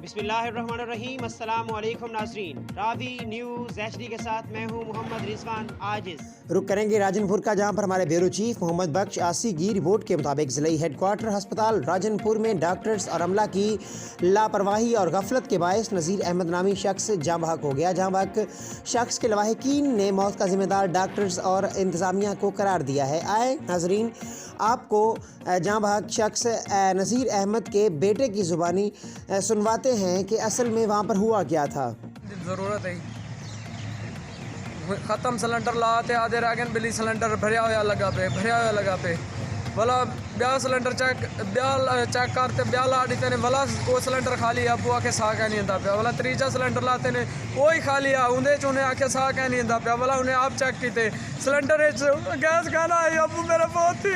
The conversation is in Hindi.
बिस्मिल्लाहिर्रहमानिर्रहीम। अस्सलामु अलैकुम नाज़रीन, रावी न्यूज़ HD के साथ मैं हूँ मोहम्मद रिजवान आजिज़। रुक करेंगे राजनपुर का, जहां पर हमारे ब्यूरो चीफ मोहम्मद बख्श आसी की रिपोर्ट के मुताबिक ज़िला हेडक्वार्टर अस्पताल राजनपुर में डॉक्टर्स और अमला की लापरवाही और गफलत के बायस नज़ीर अहमद नामी शख्स जाँ बहक हो गया। जाँ बहक शख्स के लवाहिकीन ने मौत का जिम्मेदार डॉक्टर्स और इंतज़ामिया को करार दिया है। आए नाजरीन, आपको जाँ बहक शख्स नज़ीर अहमद के बेटे की ज़ुबानी सुनवाते हैं कि असल में वहाँ पर हुआ क्या था। ज़रूरत है ख़त्म सिलेंडर लाते आधे रह गए, बिली सिलेंडर भरिया हुआ लगा पे भला ब्याह सिलेंडर चेक करते ब्याह ला दी ने भला वो सिलेंडर खाली आ बुआ के साह कह नहीं आता पिया। भला त्रीजा सिलेंडर लाते ने वही खाली आ उन्हें उन्हें आखे साह कह नहीं आता पिया। भला उन्हें आप चेक किए सिलेंडर गैस कहना आई अब मेरा बहुत ही